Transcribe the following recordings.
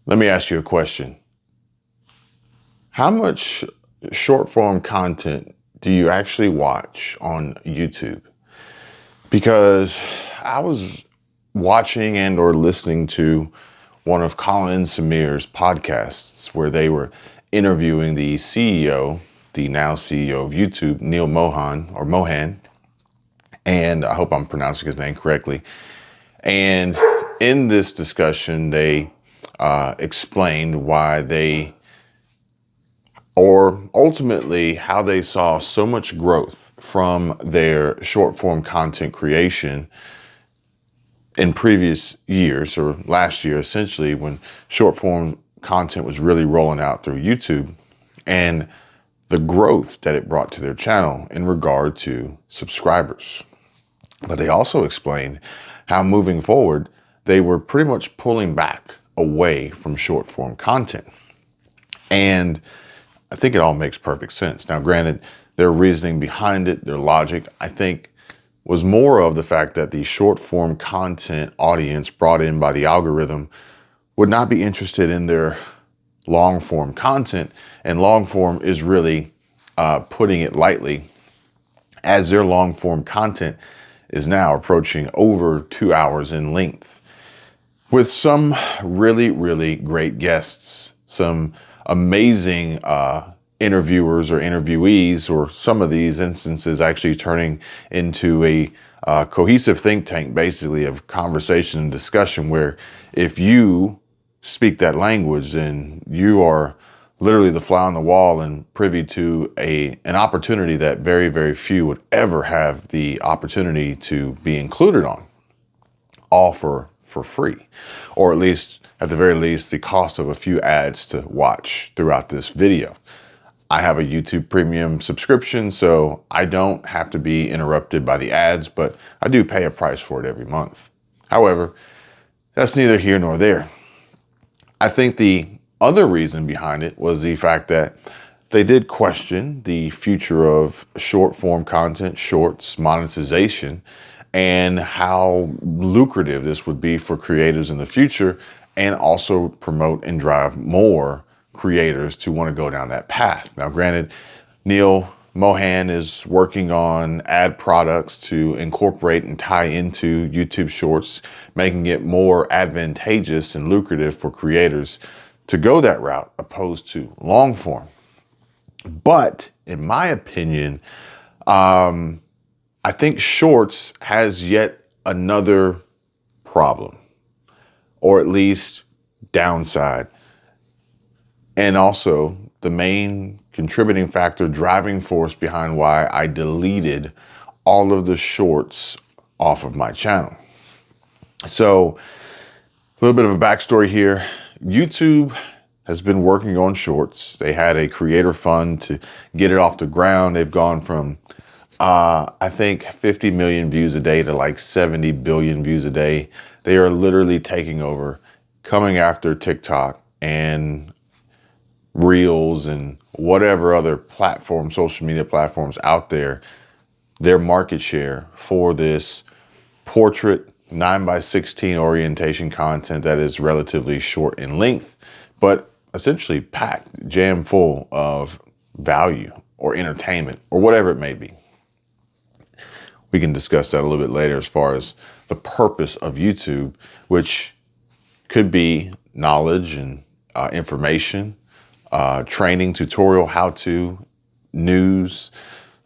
Let me ask you a question. How much short form content do you actually watch on YouTube? Because I was watching and or listening to one of Colin Samir's podcasts where they were interviewing the CEO, the now CEO of YouTube, Neal Mohan, and I hope I'm pronouncing his name correctly. And in this discussion, they explained why or ultimately how they saw so much growth from their short form content creation in previous years, or last year essentially, when short form content was really rolling out through YouTube, and the growth that it brought to their channel in regard to subscribers. But they also explained how moving forward, they were pretty much pulling back away from short form content. And I think it all makes perfect sense. Now, granted, their reasoning behind it, their logic, I think was more of the fact that the short form content audience brought in by the algorithm would not be interested in their long form content. And long form is really, putting it lightly, as their long form content is now approaching over 2 hours in length, with some really, really great guests, some amazing interviewers or interviewees, or some of these instances actually turning into a cohesive think tank, basically, of conversation and discussion, where if you speak that language, then you are literally the fly on the wall and privy to an opportunity that very, very few would ever have the opportunity to be included on, all for free, or at least, at the very least, the cost of a few ads to watch throughout this video. I have a YouTube premium subscription, so I don't have to be interrupted by the ads, but I do pay a price for it every month. However, that's neither here nor there. I think the other reason behind it was the fact that they did question the future of short form content, shorts, monetization, and how lucrative this would be for creators in the future, and also promote and drive more creators to want to go down that path. Now, granted, Neal Mohan is working on ad products to incorporate and tie into YouTube Shorts, making it more advantageous and lucrative for creators to go that route opposed to long form. But in my opinion, I think Shorts has yet another problem, or at least downside. And also the main contributing factor, driving force behind why I deleted all of the shorts off of my channel. So a little bit of a backstory here. YouTube has been working on shorts. They had a creator fund to get it off the ground. They've gone from, I think 50 million views a day to like 70 billion views a day. They are literally taking over, coming after TikTok and Reels and whatever other platform, social media platforms out there. Their market share for this portrait 9:16 orientation content that is relatively short in length, but essentially packed, jam full of value or entertainment or whatever it may be. We can discuss that a little bit later as far as the purpose of YouTube, which could be knowledge and information, training, tutorial, how-to, news.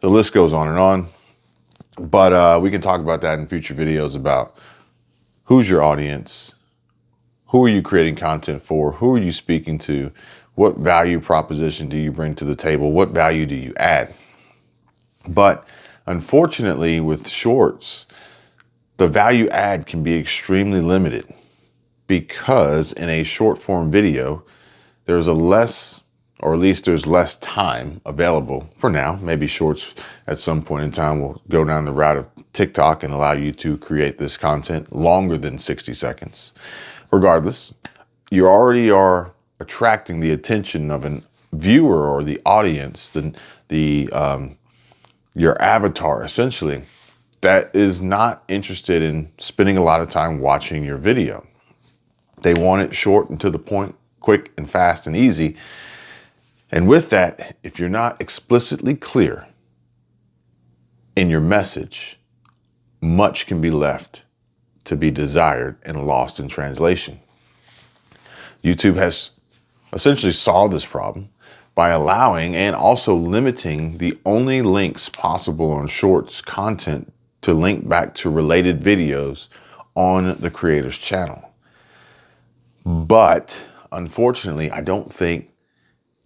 The list goes on and on. But we can talk about that in future videos about who's your audience, who are you creating content for, who are you speaking to, what value proposition do you bring to the table, what value do you add. But unfortunately with shorts, the value add can be extremely limited, because in a short form video, there's less time available for now. Maybe shorts at some point in time will go down the route of TikTok and allow you to create this content longer than 60 seconds. Regardless, you already are attracting the attention of a viewer or the audience, your avatar essentially, that is not interested in spending a lot of time watching your video. They want it short and to the point. quick and fast and easy. And with that, if you're not explicitly clear in your message, much can be left to be desired and lost in translation. YouTube has essentially solved this problem by allowing and also limiting the only links possible on Shorts content to link back to related videos on the creator's channel. But unfortunately, I don't think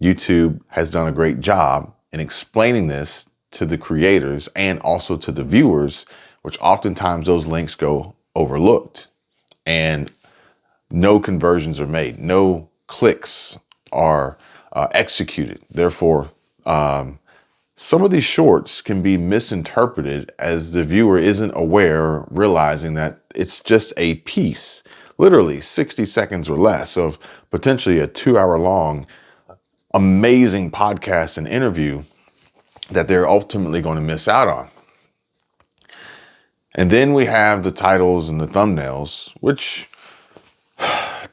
YouTube has done a great job in explaining this to the creators and also to the viewers, which oftentimes those links go overlooked and no conversions are made, no clicks are executed. Therefore, some of these shorts can be misinterpreted as the viewer isn't aware, realizing that it's just a piece, literally 60 seconds or less of potentially a 2-hour long, amazing podcast and interview that they're ultimately going to miss out on. And then we have the titles and the thumbnails, which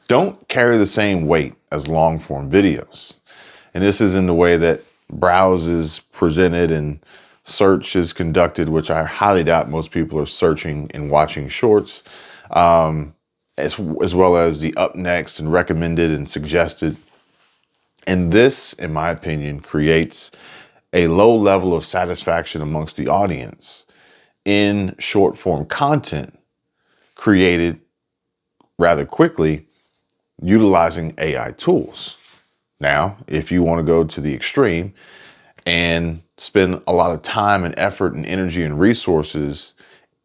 don't carry the same weight as long form videos. And this is in the way that browse is presented and search is conducted, which I highly doubt most people are searching and watching shorts, as well as the up next and recommended and suggested. And this, in my opinion, creates a low level of satisfaction amongst the audience in short form content created rather quickly utilizing AI tools. Now, if you want to go to the extreme and spend a lot of time and effort and energy and resources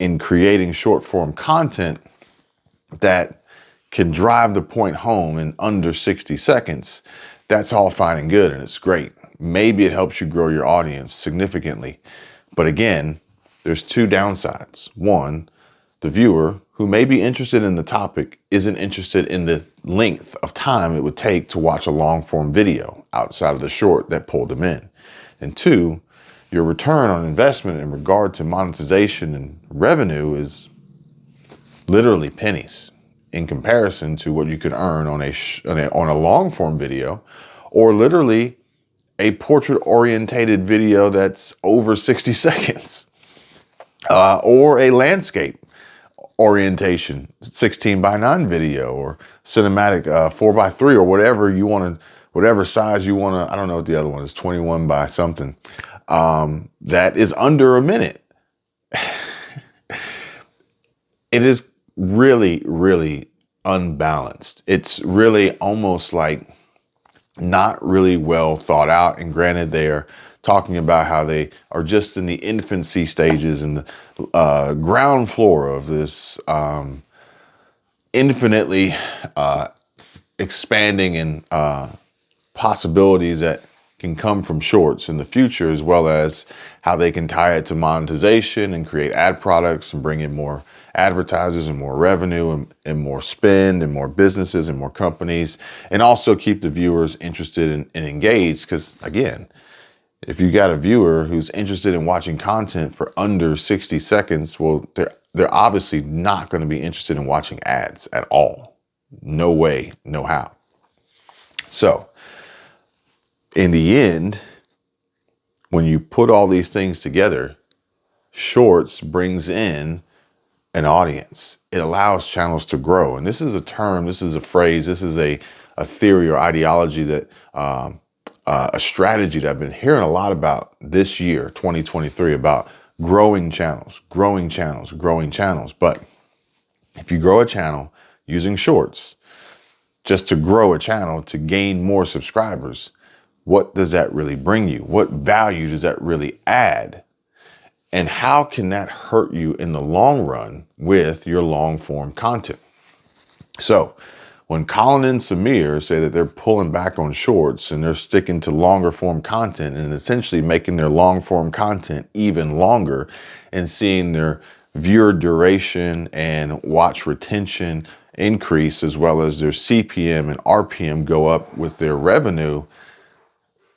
in creating short form content that can drive the point home in under 60 seconds, that's all fine and good and it's great. Maybe it helps you grow your audience significantly. But again, there's two downsides. One, the viewer who may be interested in the topic isn't interested in the length of time it would take to watch a long form video outside of the short that pulled them in. And two, your return on investment in regard to monetization and revenue is literally pennies in comparison to what you could earn on a long form video, or literally a portrait orientated video that's over 60 seconds, or a landscape orientation 16:9 video, or cinematic 4:3, or whatever you want to, whatever size you want to. I don't know what the other one is, 21 by something, that is under a minute. It is really, really unbalanced. It's really almost like not really well thought out. And granted, they're talking about how they are just in the infancy stages and the ground floor of this infinitely expanding and possibilities that can come from shorts in the future, as well as how they can tie it to monetization and create ad products and bring in more advertisers and more revenue and more spend and more businesses and more companies, and also keep the viewers interested and engaged. Because again, if you got a viewer who's interested in watching content for under 60 seconds, well, they're obviously not going to be interested in watching ads at all. No way, no how. So in the end, when you put all these things together, shorts brings in an audience. It allows channels to grow. And this is a term, this is a phrase, this is a theory or ideology that a strategy that I've been hearing a lot about this year, 2023, about growing channels, growing channels, growing channels. But if you grow a channel using shorts just to grow a channel to gain more subscribers, what does that really bring you? What value does that really add? And how can that hurt you in the long run with your long form content? So when Colin and Samir say that they're pulling back on shorts and they're sticking to longer form content and essentially making their long form content even longer and seeing their viewer duration and watch retention increase, as well as their CPM and RPM go up with their revenue,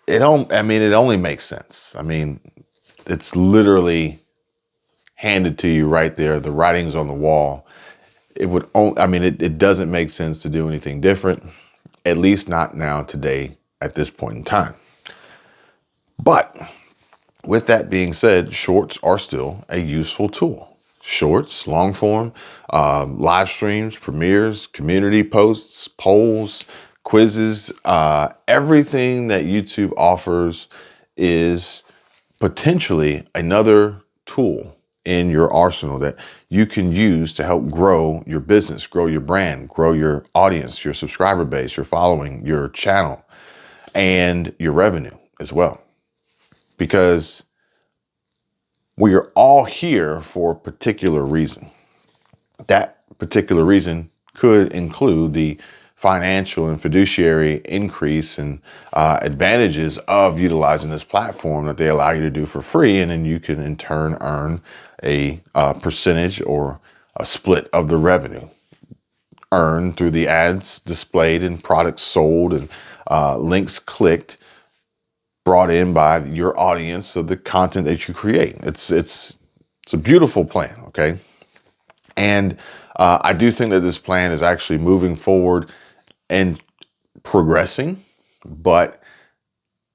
it only makes sense. I mean, it's literally handed to you right there. The writing's on the wall. It doesn't make sense to do anything different. at least not now, today, at this point in time. But with that being said, shorts are still a useful tool. Shorts, long form, live streams, premieres, community posts, polls, quizzes, everything that YouTube offers is potentially another tool in your arsenal that you can use to help grow your business, grow your brand, grow your audience, your subscriber base, your following, your channel, and your revenue as well. Because we are all here for a particular reason. That particular reason could include the financial and fiduciary increase and advantages of utilizing this platform that they allow you to do for free. And then you can in turn earn a percentage or a split of the revenue earned through the ads displayed and products sold and links clicked, brought in by your audience of the content that you create. It's a beautiful plan, okay? And I do think that this plan is actually moving forward and progressing. But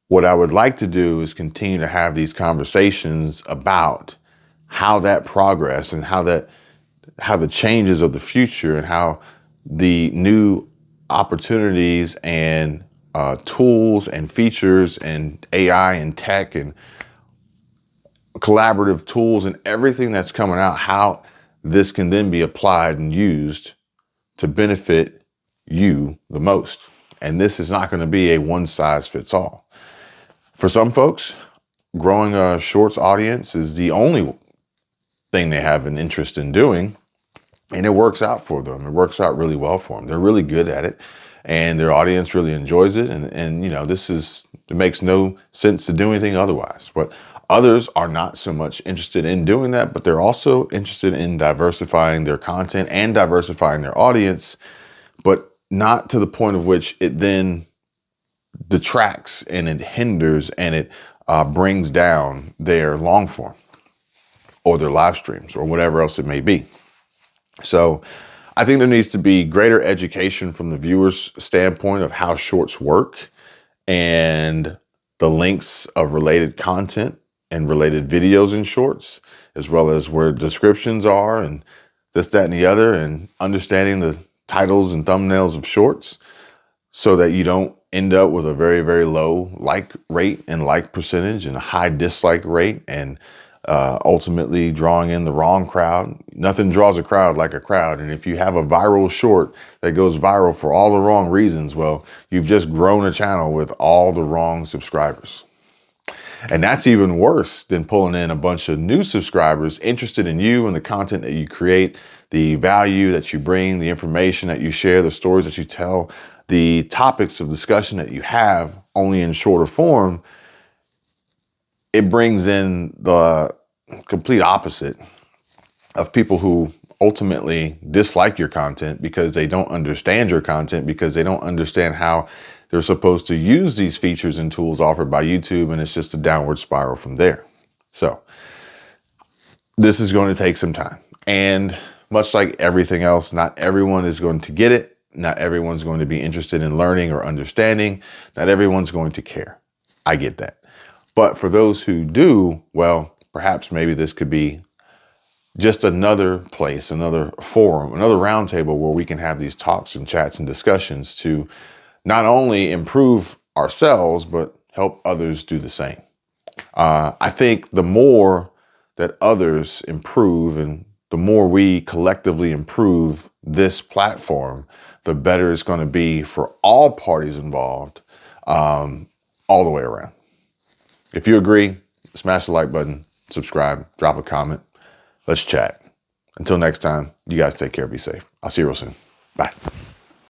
what I would like to do is continue to have these conversations about how that progress and how the changes of the future and how the new opportunities and tools and features and AI and tech and collaborative tools and everything that's coming out, how this can then be applied and used to benefit you the most. And this is not going to be a one size fits all. For some folks, growing a shorts audience is the only thing they have an interest in doing. And it works out for them. It works out really well for them. They're really good at it and their audience really enjoys it. And you know, it makes no sense to do anything otherwise. But others are not so much interested in doing that, but they're also interested in diversifying their content and diversifying their audience, but not to the point of which it then detracts and it hinders and it brings down their long form or their live streams or whatever else it may be. So I think there needs to be greater education from the viewer's standpoint of how shorts work and the links of related content and related videos in shorts, as well as where descriptions are and this, that, and the other, and understanding the titles and thumbnails of shorts so that you don't end up with a very, very low like rate and like percentage and a high dislike rate and ultimately drawing in the wrong crowd. Nothing draws a crowd like a crowd. And if you have a viral short that goes viral for all the wrong reasons, well, you've just grown a channel with all the wrong subscribers. And that's even worse than pulling in a bunch of new subscribers interested in you and the content that you create, the value that you bring, the information that you share, the stories that you tell, the topics of discussion that you have, only in shorter form. It brings in the complete opposite of people who ultimately dislike your content because they don't understand your content, because they don't understand how they're supposed to use these features and tools offered by YouTube, and it's just a downward spiral from there. So this is going to take some time. And much like everything else, not everyone is going to get it. Not everyone's going to be interested in learning or understanding. Not everyone's going to care. I get that. But for those who do, well, perhaps maybe this could be just another place, another forum, another roundtable where we can have these talks and chats and discussions to not only improve ourselves, but help others do the same. I think the more that others improve and the more we collectively improve this platform, the better it's going to be for all parties involved, all the way around. If you agree, smash the like button, subscribe, drop a comment. Let's chat. Until next time, you guys take care, be safe. I'll see you real soon. Bye.